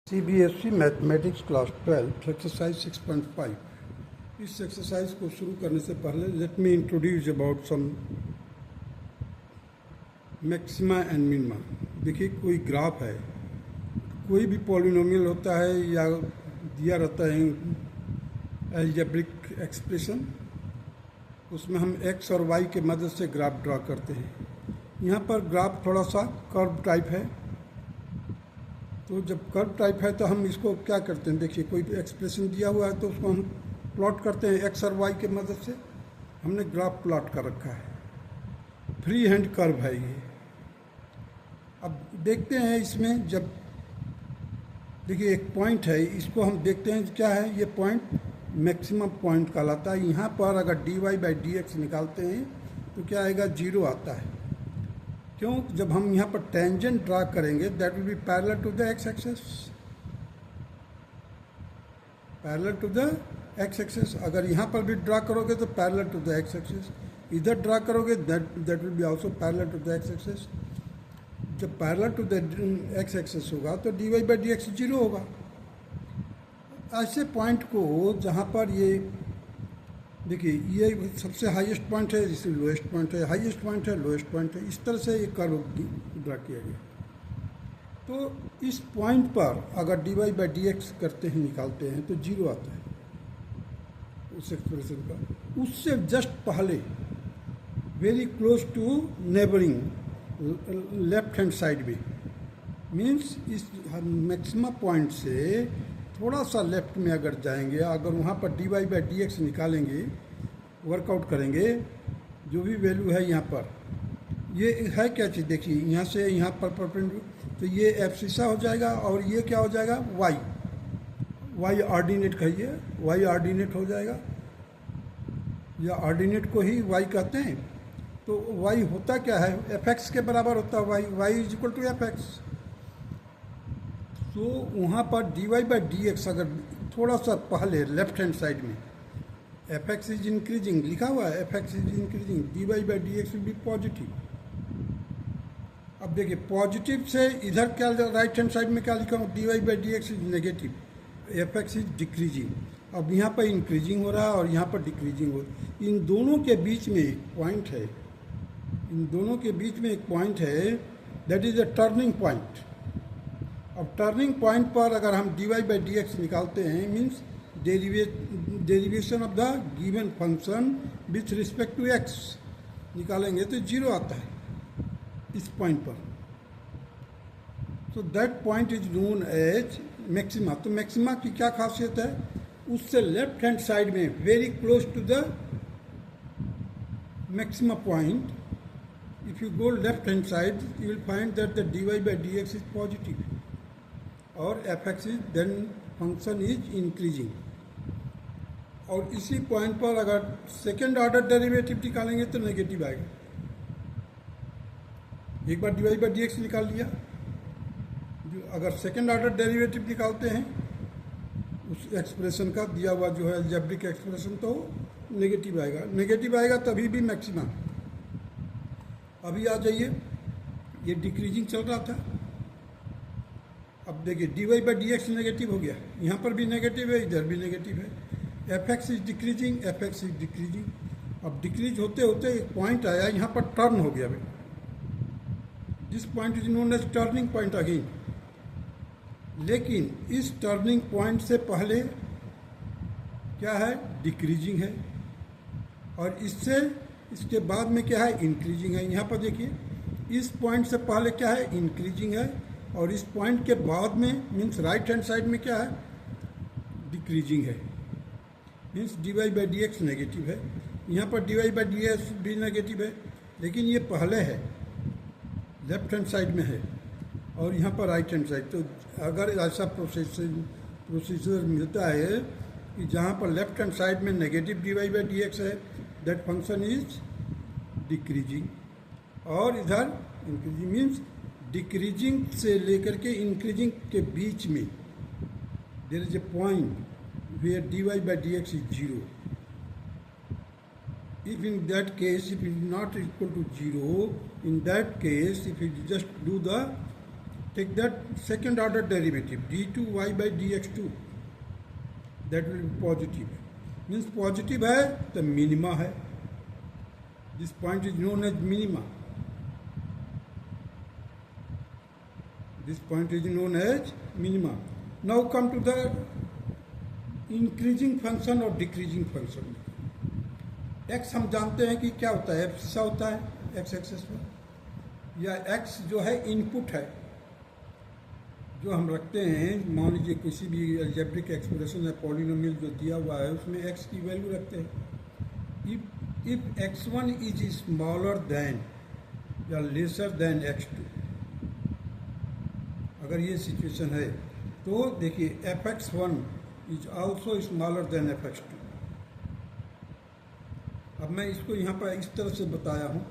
CBSE mathematics class 12 exercise 6.5। इस exercise को शुरू करने से पहले let me introduce about some maxima and minima. देखिए, कोई ग्राफ है, कोई भी पॉलिनोमियल होता है या दिया रहता है अलजेब्रिक एक्सप्रेशन, उसमें हम x और y के मदद से ग्राफ ड्रा करते हैं। यहाँ पर ग्राफ थोड़ा सा कर्व टाइप है, तो जब कर्व टाइप है तो हम इसको क्या करते हैं, देखिए कोई एक्सप्रेशन दिया हुआ है तो उसको हम प्लॉट करते हैं x और y के मदद से। हमने ग्राफ प्लॉट कर रखा है, फ्री हैंड कर्व है ये। अब देखते हैं इसमें, जब देखिए एक पॉइंट है, इसको हम देखते हैं क्या है। ये पॉइंट मैक्सिमम पॉइंट कहलाता है। यहाँ पर अगर dy/dx निकालते हैं तो क्या आएगा, 0 आता है। क्यों? जब हम यहाँ पर टेंजेंट ड्रा करेंगे that will be parallel to the X axis, parallel to the X axis. अगर यहाँ पर भी ड्रा करोगे तो parallel to the X axis, इधर ड्रा करोगे that will be also parallel to the X axis. जब parallel to the X axis होगा तो dy/dx 0 होगा। ऐसे पॉइंट को जहाँ पर ये देखिए, ये सबसे हाईएस्ट पॉइंट है, जिससे लोएस्ट पॉइंट है, हाईएस्ट पॉइंट है, लोएस्ट पॉइंट है, इस तरह से ये कर्व ड्रा किया गया। तो इस पॉइंट पर अगर dy/dx करते हैं, निकालते हैं तो 0 आता है उस एक्सप्रेशन का। उससे जस्ट पहले very close to neighbouring left hand side में, मीन्स इस मैक्सिमा पॉइंट से थोड़ा सा लेफ्ट में अगर जाएंगे, अगर वहाँ पर dy/dx निकालेंगे, वर्कआउट करेंगे, जो भी वैल्यू है यहाँ पर, ये है क्या चीज़, देखिए यहाँ से यहाँ पर परपेंडिकुलर, तो ये एब्सिसा हो जाएगा और ये क्या हो जाएगा, y ऑर्डिनेट कहिए, y ऑर्डिनेट हो जाएगा, या ऑर्डिनेट को ही y कहते हैं। तो y होता क्या है, fx के बराबर होता है y is equal to fx। तो वहाँ पर dy/dx अगर थोड़ा सा पहले लेफ्ट हैंड साइड में fx इज इंक्रीजिंग लिखा हुआ है, fx is increasing, dy/dx will be positive. अब देखिए पॉजिटिव से इधर क्या, राइट हैंड साइड में क्या लिखा हूँ, dy/dx is negative, fx is decreasing. अब यहाँ पर इंक्रीजिंग हो रहा है और यहाँ पर डिक्रीजिंग हो रहा है। इन दोनों के बीच में एक पॉइंट है, इन दोनों के बीच में एक पॉइंट है, that is a turning point. अब टर्निंग पॉइंट पर अगर हम dy/dx निकालते हैं, means derivation of the given function with respect to x निकालेंगे तो 0 आता है इस पॉइंट पर। So that point is known as maxima. तो मैक्सिमा की क्या खासियत है, उससे लेफ्ट हैंड साइड में very close to the maxima point, if you go left hand side you will find that the dy/dx is positive और fx is then function is increasing। और इसी पॉइंट पर अगर सेकेंड ऑर्डर डेरिवेटिव निकालेंगे तो negative आएगा। एक बार dy/dx निकाल लिया, अगर सेकेंड ऑर्डर डेरिवेटिव निकालते हैं उस एक्सप्रेशन का, दिया हुआ जो है अलजेब्रिक एक्सप्रेशन, तो नेगेटिव आएगा। नेगेटिव आएगा तभी भी मैक्सिमा। अभी आ जाइए, ये डिक्रीजिंग चल रहा था, अब देखिए dy/dx नेगेटिव हो गया, यहाँ पर भी नेगेटिव है, इधर भी नेगेटिव है, fx is decreasing, fx is decreasing. अब डिक्रीज होते होते एक पॉइंट आया, यहाँ पर टर्न हो गया भाई, this point is known as turning point again. लेकिन इस टर्निंग पॉइंट से पहले क्या है, डिक्रीजिंग है, और इसके बाद में क्या है, इंक्रीजिंग है। यहाँ पर देखिए इस पॉइंट से पहले क्या है, इंक्रीजिंग है, और इस पॉइंट के बाद में मीन्स राइट हैंड साइड में क्या है, डिक्रीजिंग है, मीन्स dy/dx नेगेटिव है। यहाँ पर dy/dx भी नेगेटिव है, लेकिन ये पहले है, लेफ्ट हैंड साइड में है, और यहाँ पर राइट हैंड साइड। तो अगर ऐसा प्रोसीजर मिलता है कि जहाँ पर लेफ्ट हैंड साइड में नेगेटिव dy/dx है, दैट फंक्शन इज डिक्रीजिंग, और इधर इंक्रीजिंग, मीन्स डिक्रीजिंग से लेकर के इंक्रीजिंग के बीच में there is a point where dy/dx is 0। If in that case, if it is not equal to 0, in that case, if you just do the take that second order derivative d2y by dx2, that will be positive. Means positive है तो minima है. This point is known as minima. This point is known as minima. Now come to the increasing function और decreasing function. x हम जानते हैं कि क्या होता है, f सा होता है x एक्सेस में, या x जो है इनपुट है जो हम रखते हैं. मान लीजिए किसी भी अलजेब्रिक एक्सप्रेशन या पॉलिनोमियल जो दिया हुआ है उसमें x की वैल्यू रखते हैं. If x1 is smaller than या लेसर देन x2, अगर ये सिचुएशन है तो देखिए fx1 is also smaller than fx2. अब मैं इसको यहाँ पर इस तरह से बताया हूँ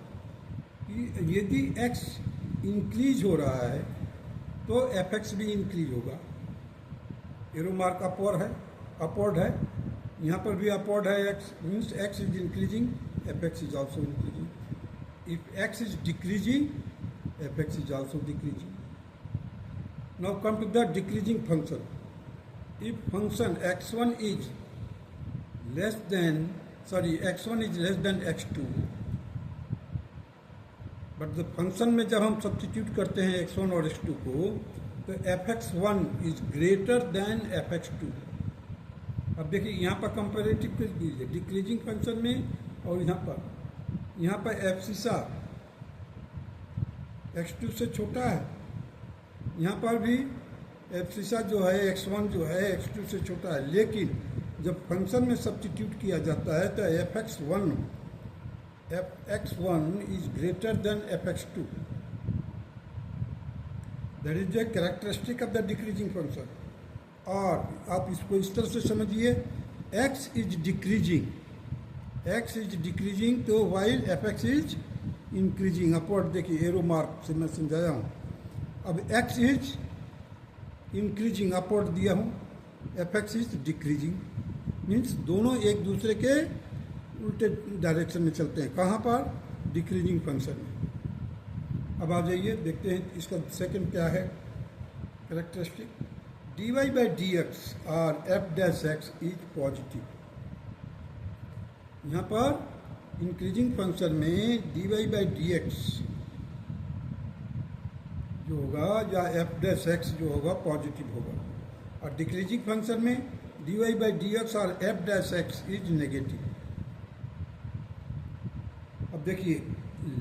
कि यदि x इंक्रीज हो रहा है तो fx भी इंक्रीज होगा. एरो मार्क अपवर्ड है, यहाँ पर भी अपवर्ड है. x means x is increasing, fx is also increasing. If x is decreasing, fx is also decreasing. Now come to the decreasing function. If function x1 is less than x1 is less than x2, but the function में जब हम substitute करते हैं x1 और x2 को तो fx1 is greater then fx2. अब देखिए यहाँ पर कंपेरेटिव कर दीजिए डिक्रीजिंग फंक्शन में और यहाँ पर f सीसा x2 से छोटा है, यहाँ पर भी f सीसा जो है x1 जो है x2 से छोटा है. लेकिन जब फंक्शन में सब्स्टिट्यूट किया जाता है तो fx1 is greater then fx2. That is the characteristic of the decreasing function. और आप इसको इस तरह से समझिए, x इज डिक्रीजिंग तो while fx is increasing upward. देखिए एरो मार्क से मैं समझाया हूँ. अब x इज इंक्रीजिंग अपवर्ड दिया हूँ, fx इज डिक्रीजिंग. मीन्स दोनों एक दूसरे के उल्टे डायरेक्शन में चलते हैं. कहाँ पर? डिक्रीजिंग फंक्शन में. अब आ जाइए देखते हैं इसका सेकंड क्या है कैरेक्टरिस्टिक. dy by dx और f dash x is positive. यहाँ पर इंक्रीजिंग फंक्शन में dy by dx जो होगा या f dash x जो होगा पॉजिटिव होगा, और डिक्रीजिंग फंक्शन में dy by dx और f dash x is negative. अब देखिए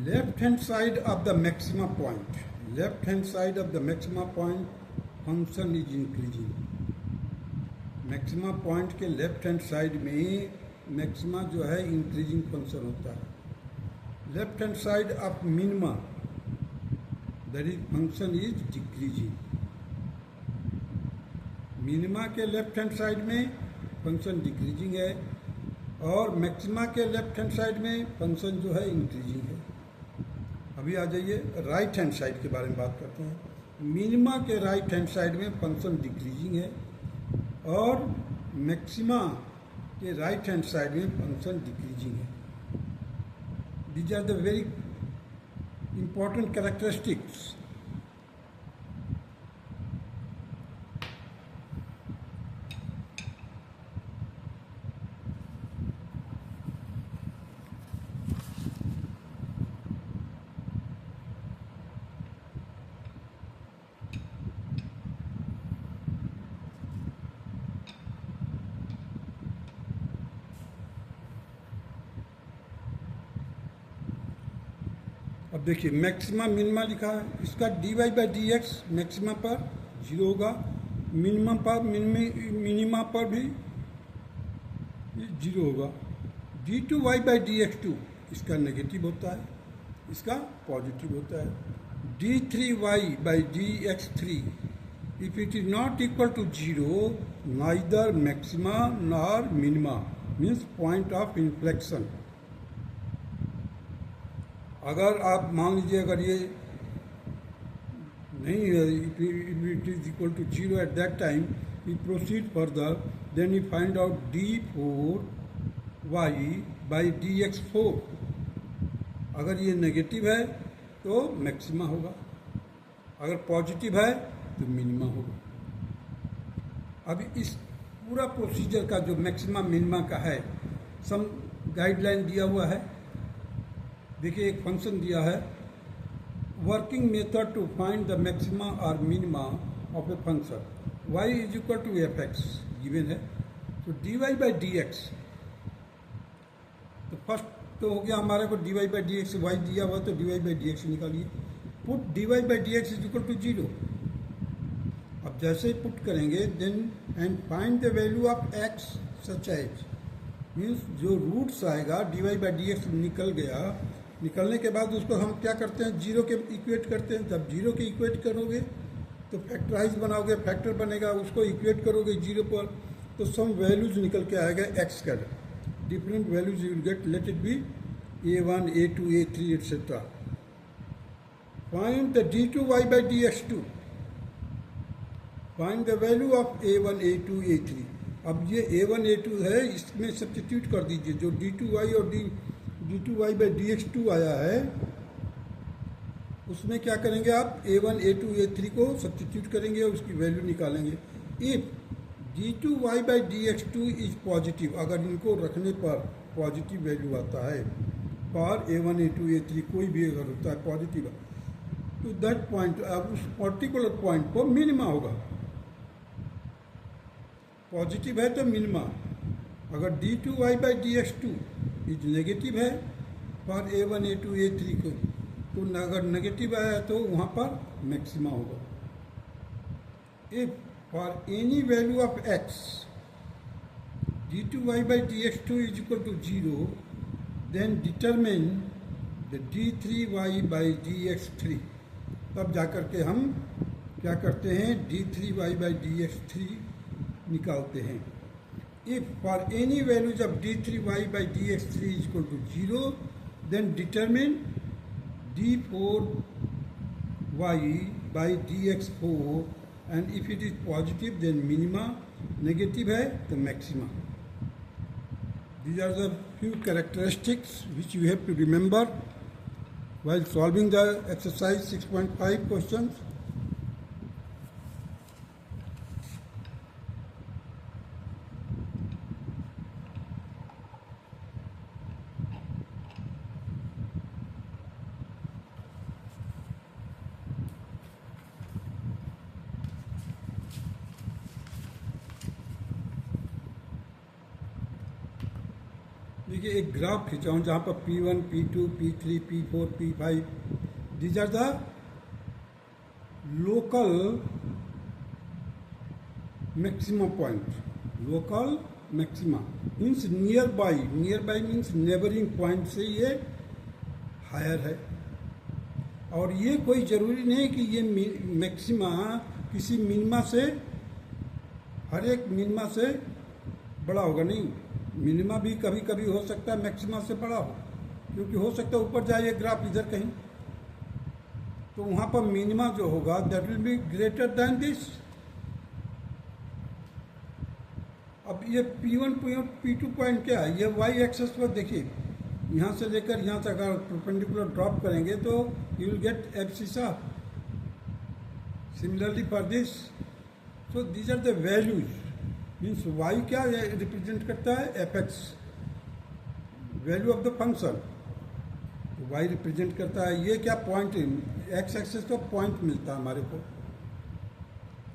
left hand side of the maxima point, function is increasing. Maxima point के लेफ्ट हैंड साइड में मैक्सिमा जो है इंक्रीजिंग फंक्शन होता है. Left hand side of minima that is function is decreasing. Minima के left hand side में function decreasing है और मैक्सिमा के लेफ्ट हैंड साइड में फंक्शन जो है इंक्रीजिंग है. अभी आ जाइए राइट हैंड साइड के बारे में बात करते हैं. मिनिमा के राइट हैंड साइड में फंक्शन डिक्रीजिंग है और मैक्सिमा के राइट हैंड साइड में फंक्शन डिक्रीजिंग है. These are the very important characteristics. अब देखिए मैक्सिमा मिनिमा लिखा है, इसका dy by dx मैक्सिमा पर 0 होगा, मिनिमा पर भी 0 होगा. d2y by dx2 इसका नेगेटिव होता है, इसका पॉजिटिव होता है. d3y by dx3 if it is not equal to 0 neither maxima nor minima means point of inflection. अगर आप मान लीजिए अगर ये नहीं है, it is equal to 0 at that time, we proceed further, then we find out d4y by dx4. अगर ये नेगेटिव है तो मैक्सिमा होगा अगर पॉजिटिव है तो मिनिमा होगा। अब इस पूरा प्रोसीजर का जो मैक्सिमा मिनिमा का है, सम गाइडलाइन दिया हुआ है। देखिए एक फंक्शन दिया है, working method to find the maxima और minima of a function y is equal to F X given है। तो D Y by D X, तो फर्स्ट तो हो गया हमारे को D Y by D X, Y दिया हुआ तो D Y by D X निकालिए। Put D Y by D X is equal to 0। अब जैसे ही पुट करेंगे then and find the value of x such as, means जो roots आएगा d Y by D x निकल गया, निकलने के बाद उसको हम क्या करते हैं, जीरो के इक्वेट करते हैं। जब जीरो के इक्वेट करोगे तो फैक्टराइज बनाओगे, फैक्टर बनेगा, उसको इक्वेट करोगे जीरो पर तो सम वैल्यूज निकल के आएगा एक्स का, different values you will gate, let it be a1 a2 a3 etc. Find the d2y by dx2, find the value of a1 a2 a3। अब ये a1 a2 है, इसमें सब्स्टिट्यूट कर दीजिए, जो d2y और d2y by dx2 आया है उसमें क्या करेंगे आप, a1 a2 a3 को सब्स्टिट्यूट करेंगे और उसकी वैल्यू निकालेंगे। If d2y by dx2 is positive, अगर इनको रखने पर पॉजिटिव वैल्यू आता है फॉर a1 a2 a3, कोई भी अगर होता है पॉजिटिव, तो दैट पॉइंट, अब उस पर्टिकुलर पॉइंट पर मिनिमा होगा। पॉजिटिव है तो मिनिमा, अगर d2y by dx2 is negative है फॉर a1 a2 a3 को, तो अगर नेगेटिव आया तो वहाँ पर मैक्सिमा होगा। If for any value of x d2y by dx2 is equal to 0, then determine the d3y by dx3। तब जाकर के हम क्या करते हैं, d3y by dx3 निकालते हैं। If for any values of d3y by dx3 is equal to 0, then determine d4y by dx4, and if it is positive then minima, negative है तो maxima. These are the few characteristics which you have to remember while solving the exercise 6.5 questions. देखिए एक graph खिंचाऊँ जहाँ पर P1, P2, P3, P4, P5, these are the local maximum point. Local maxima means nearby, nearby means neighboring point से ये higher है, और ये कोई ज़रूरी नहीं कि ये मैक्सिमा किसी मिनिमा से, हर एक मिनिमा से बड़ा होगा, नहीं, मिनिमा भी कभी कभी हो सकता है मैक्सिमा से बड़ा हो, क्योंकि हो सकता है ऊपर जाइए ग्राफ इधर कहीं, तो वहाँ पर मिनिमा जो होगा that will be greater then this. अब ये P1 P2 पॉइंट क्या है, ये y एक्सेस पर देखिए, यहाँ से लेकर यहाँ तक अगर परपेंडिकुलर ड्रॉप करेंगे तो you will get abscissa. Similarly for this, so these are the values, means y क्या रिप्रेजेंट करता है, f(x), value of the function, y represent करता है, ये क्या पॉइंट, x एक्सेस तो पॉइंट मिलता है हमारे को,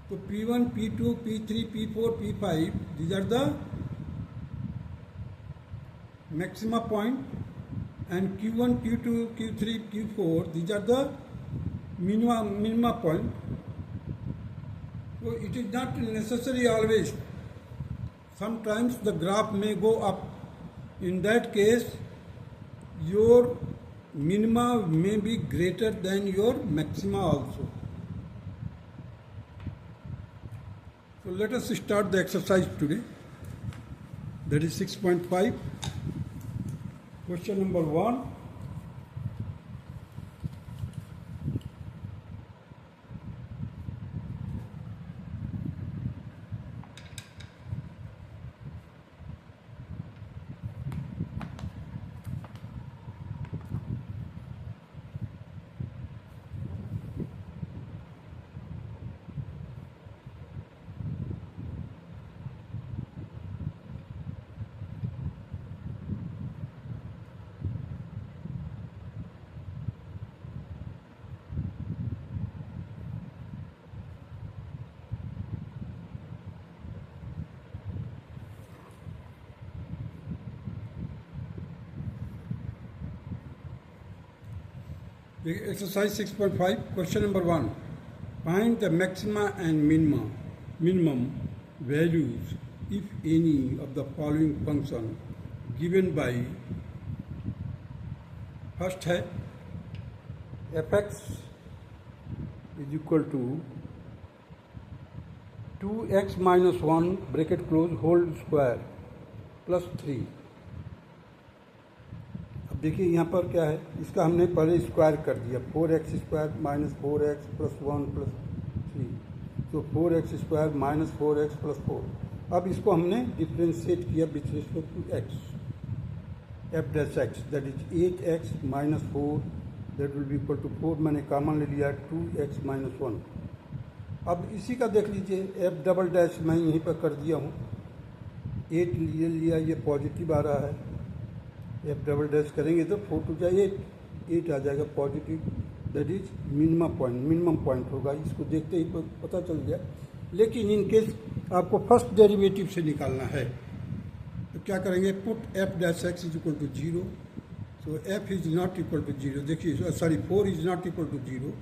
तो P1, P2, P3, P4, P5, these are the maxima point, and Q1, Q2, Q3, Q4, these are the minima point. So it is not necessary always. Sometimes the graph may go up. In that case, your minima may be greater than your maxima also. So let us start the exercise today. That is 6.5. Question number 1. Exercise 6.5, question number 1. Find the maxima and minimum values, if any, of the following function given by, first है fx is equal to 2x minus 1 bracket close whole square plus 3. अब देखिए यहाँ पर क्या है, इसका हमने पहले स्क्वायर कर दिया, 4x square minus 4x plus 1 plus 3, तो 4x square minus 4x plus 4. अब इसको हमने डिफ्रेंशिएट किया with respect to x, f dash x that is 8x minus 4 that will be equal to 4, मैंने कॉमन ले लिया 2x माइनस 1. अब इसी का देख लीजिए, f डबल डैश मैं यहीं पर कर दिया हूँ, 8 ले लिया, ये पॉजिटिव आ रहा है, f डबल डैश करेंगे तो 4 टू जाए 8 आ जाएगा positive, that is minimum point होगा. इसको देखते ही पता चल गया. लेकिन इन केस आपको फर्स्ट डेरिवेटिव से निकालना है तो क्या करेंगे, put f dash x is equal to 0. So f is not equal to 0, देखिए sorry 4 is not equal to 0,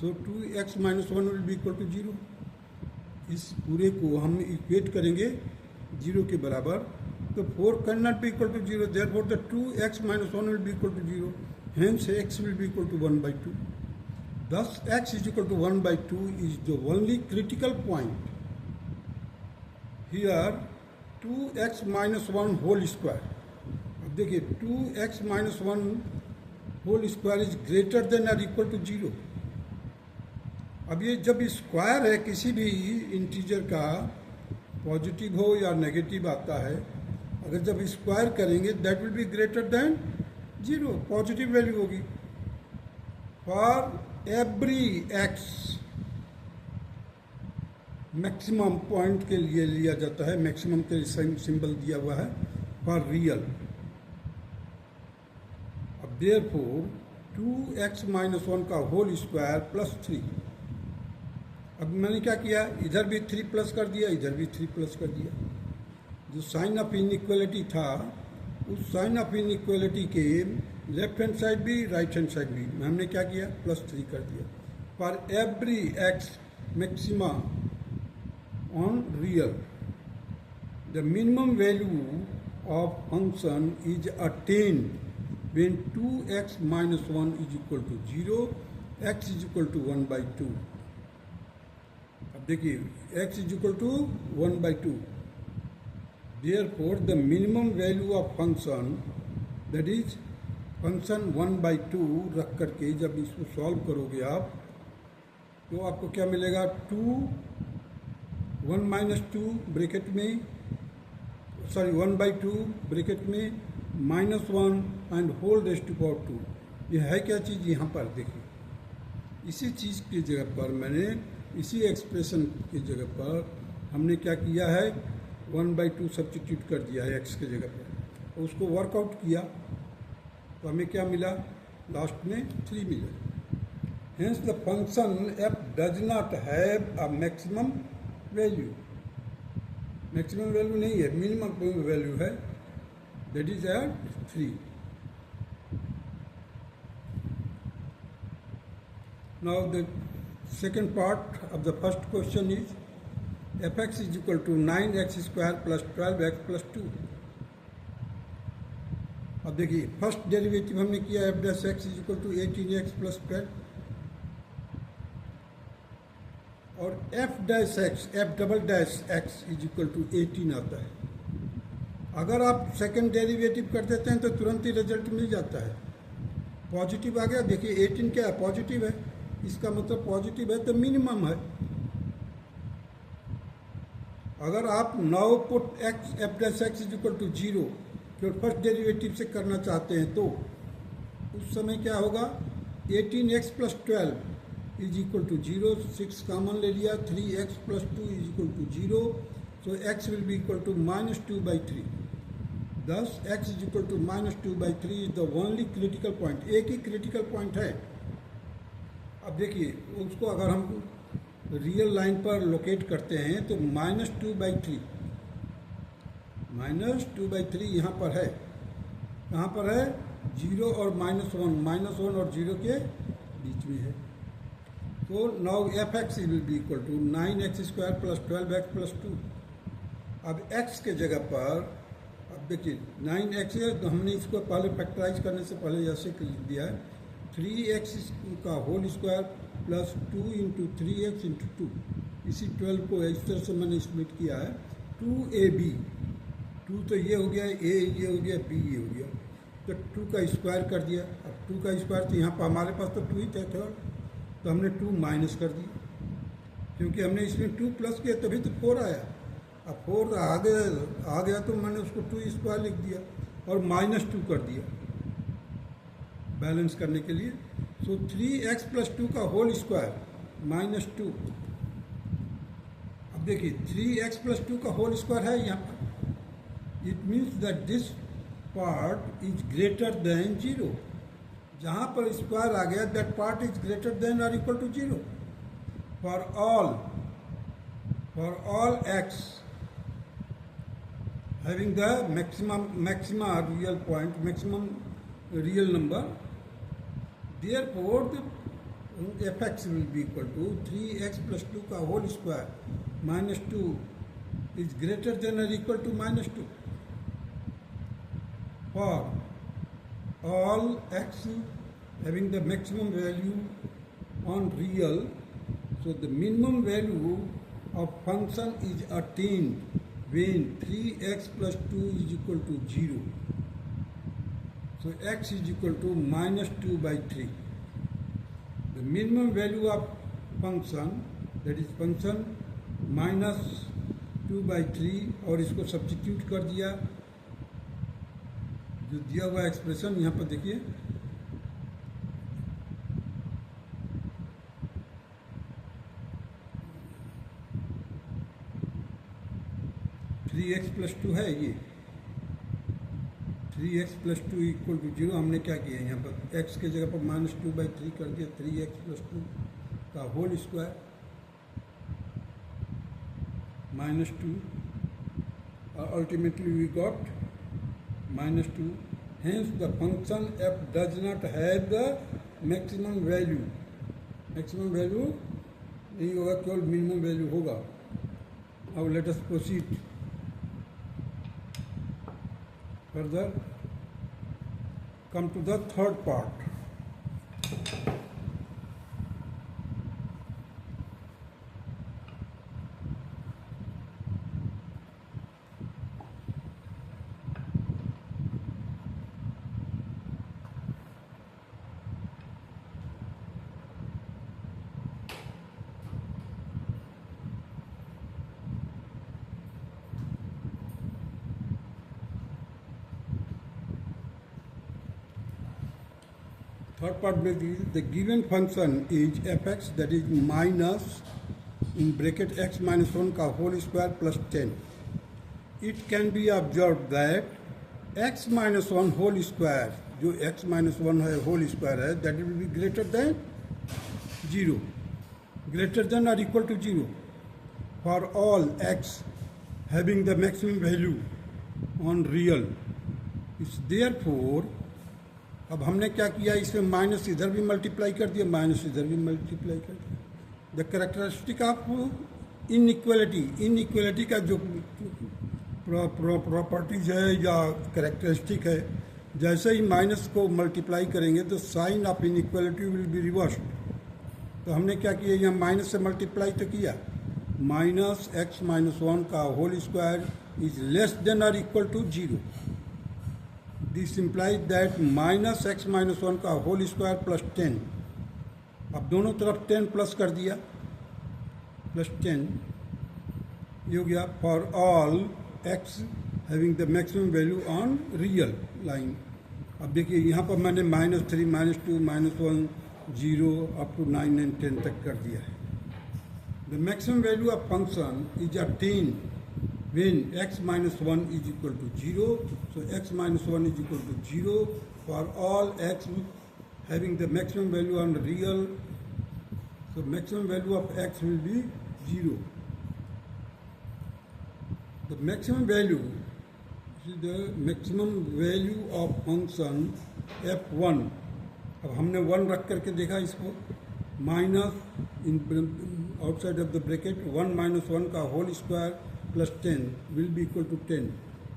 so 2x minus 1 will be equal to 0. इस पूरे को हम इक्वेट करेंगे 0 के बराबर, तो 4 can not be equal to 0, therefore the 2x minus 1 will be equal to 0, hence x will be equal to 1 by 2. Thus x is equal to 1 by 2 is the only critical point. Here 2x minus 1 whole square. अब देखिए 2x minus 1 whole square is greater than or equal to 0. अब ये जब square है किसी भी integer का, positive हो या नेगेटिव आता है, अगर जब स्क्वायर करेंगे that will be greater than 0, positive value होगी. For every x maximum point के लिए लिया जाता है, मैक्सिमम के सिंबल दिया हुआ है फॉर रियल. अब देयरफॉर 2x माइनस 1 का होल स्क्वायर प्लस 3. अब मैंने क्या किया, इधर भी 3 प्लस कर दिया, इधर भी 3 प्लस कर दिया. जो साइन ऑफ इनइक्वालिटी था, उस साइन ऑफ इनइक्वालिटी के लेफ्ट हैंड साइड भी राइट हैंड साइड भी हमने क्या किया, प्लस 3 कर दिया. For every x maxima on real the minimum value of function is attained when 2x minus 1 is equal to 0, x is equal to 1 by 2. अब देखिए x is equal to 1 by 2. Therefore, the minimum value of function, that is function 1 by 2 रख करके जब इसको solve करोगे आप, तो आपको क्या मिलेगा, 1 माइनस 2 ब्रैकेट में, सॉरी 1 by 2 ब्रैकेट में minus 1 and whole raised to power 2. यह है क्या चीज़, यहाँ पर देखिए, इसी चीज़ की जगह पर मैंने, इसी एक्सप्रेशन की जगह पर हमने क्या किया है, 1 by 2 सब्स्टिट्यूट कर दिया है x के जगह पर, उसको वर्कआउट किया तो हमें क्या मिला, लास्ट में 3 मिला. Hence the function f does not have a maximum value. Maximum value नहीं है, मिनिमम वैल्यू है, that is 3. Now the second part of the first question is fx is equal to 9x square plus 12x plus 2. अब देखिए first derivative हमने किया f dash x is equal to 18x plus 12, और f dash x, f double dash x is equal to 18 आता है. अगर आप second derivative कर देते हैं तो तुरंत ही रिजल्ट मिल जाता है, पॉजिटिव आ गया. देखिए 18 क्या है, पॉजिटिव है, इसका मतलब पॉजिटिव है तो मिनिमम है. अगर आप now put x f dash x is equal to 0 जो फर्स्ट डेरिवेटिव से करना चाहते हैं, तो उस समय क्या होगा, 18x plus 12 is equal to 0, 6 common ले लिया, 3x plus 2 is equal to 0, so x will be equal to minus 2 by 3. Thus x is equal to minus 2 by 3 is the only critical point. एक ही critical point है. अब देखिए उसको अगर हम रियल लाइन पर लोकेट करते हैं तो माइनस 2 बाई 3, माइनस 2 बाई 3 यहाँ पर है, कहाँ पर है, 0 और -1, -1 और 0 के बीच में है। तो now f x will be equal to 9x² plus 12x plus 2। अब x के जगह पर अब देखिए 9x है, तो हमने इसको पहले फैक्टराइज करने से पहले ऐसे लिख दिया है 3x का whole square plus 2 into 3x into 2। इसी 12 को इस तरह से मैंने स्प्लिट किया है 2ab। 2 तो ये हो गया, a ये हो गया, b ये हो गया, तो 2 का स्क्वायर कर दिया। अब 2 का स्क्वायर तो यहाँ पर हमारे पास तो 2 ही था, तो हमने 2 माइनस कर दिया, क्योंकि हमने इसमें 2 प्लस किया तभी तो 4 आया। अब 4 आ गया तो मैंने उसको 2 स्क्वायर लिख दिया और -2 कर दिया बैलेंस करने के लिए। सो 3x प्लस 2 का होल स्क्वायर -2। अब देखिए 3x प्लस 2 का होल स्क्वायर है यहाँ पर, it means that this part is greater than 0। जहाँ पर स्क्वायर आ गया that part is greater than और equal to 0 for all x having the maxima real point, maximum real number. Therefore the fx will be equal to 3x plus 2 का whole square minus 2 is greater than or equal to -2 for all x having the maximum value on real. So the minimum value of function is attained when 3x plus 2 is equal to 0. So x is equal to -2 by 3. The minimum value of function, that is function -2 by 3, और इसको substitute कर दिया, जो दिया हुआ expression यहाँ पर देखिए 3x प्लस 2 है, ये 3x प्लस 2 इक्वल टू 0। हमने क्या किया यहाँ पर x के जगह पर -2 by 3 कर दिया, 3x प्लस 2 का होल स्क्वायर -2, और ultimately we got -2। Hence the function f does not have the maximum value. Maximum value नहीं होगा, केवल मिनिमम वैल्यू होगा। अब let us proceed further, come to the third part. Third part में the given function is fx, that is minus in bracket x minus 1 का whole square plus 10. It can be observed that x minus 1 whole square, जो x minus 1 है whole square है, that will be greater than 0, greater than or equal to 0 for all x having the maximum value on real. It's therefore, अब हमने क्या किया, इसमें minus इधर भी मल्टीप्लाई कर दिया, माइनस इधर भी मल्टीप्लाई कर दिया। द कैरेक्टरिस्टिक ऑफ इनइक्वलिटी का जो प्रॉपर्टीज है या कैरेक्टरिस्टिक है, जैसे ही माइनस को मल्टीप्लाई करेंगे तो sign of inequality will be reversed. तो हमने क्या किया, यहाँ माइनस से मल्टीप्लाई तो किया, -x - 1 का whole square is less than और equal to 0। This implies that -x - 1 का होल स्क्वायर प्लस 10। अब दोनों तरफ 10 प्लस कर दिया, प्लस 10 ये हो गया for all x having the maximum value on real line. अब देखिए यहाँ पर मैंने -3 -2 -1 0 अप टू 9 and 10 तक कर दिया है। The maximum value of function is attend when x minus 1 is equal to 0. So x minus 1 is equal to 0 for all x having the maximum value on real. So maximum value of x will be 0. The maximum value is the maximum value of function f1 अब हमने 1 रख करके देखा इसको, minus in outside of the bracket 1 minus 1 का whole square plus 10 will be equal to 10.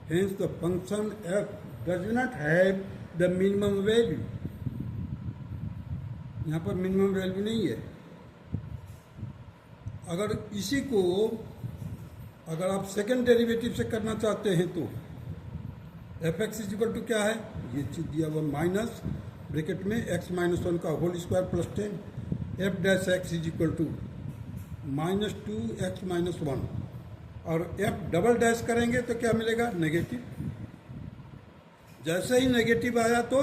Hence the function f does not have the minimum value. यहाँ पर minimum value नहीं है. अगर इसी को अगर आप सेकेंड डेरिवेटिव से करना चाहते हैं तो F x is equal to क्या है, ये चीज दिया हुआ माइनस ब्रैकेट में x माइनस 1 का whole square plus 10, F dash x is equal to minus 2x minus 1, और एफ डबल डैश करेंगे तो क्या मिलेगा, नेगेटिव. जैसे ही नेगेटिव आया तो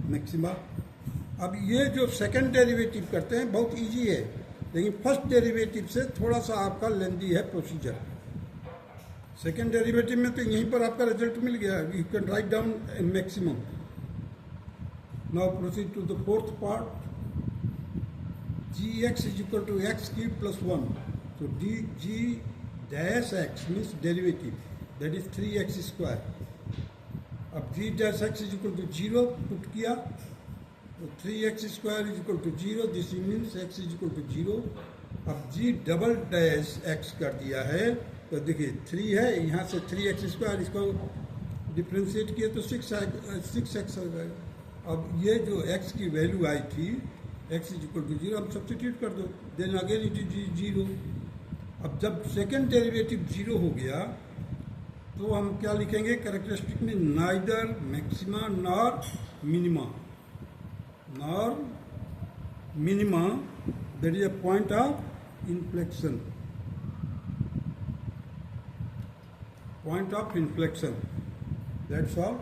मैक्सिमा. अब ये जो सेकंड डेरिवेटिव करते हैं बहुत इजी है, लेकिन फर्स्ट डेरिवेटिव से थोड़ा सा आपका लेंदी है प्रोसीजर. सेकंड डेरिवेटिव में तो यहीं पर आपका रिजल्ट मिल गया, you can write down maximum. Now proceed to the fourth part. G X is equal to X cube plus 1. तो D G dash X means derivative, that is 3x square. अब G dash x is equal to 0 put किया तो 3x square is equal to 0, this means x is equal to 0. अब जी double dash x कर दिया है तो देखिए 3 है, यहाँ से 3x स्क्वायर इसको डिफ्रेंशिएट किया तो 6x आ गया. अब ये जो x की वैल्यू आई थी x इज इक्वल टू 0, हम सब्स्टिट्यूट कर दो, देन अगेन इट इज 0. अब जब सेकेंड डेरिवेटिव 0 हो गया तो हम क्या लिखेंगे कैरेक्टरिस्टिक में, neither maxima nor minima. Nor minima, that is a point of inflection. Point of inflection. That's all.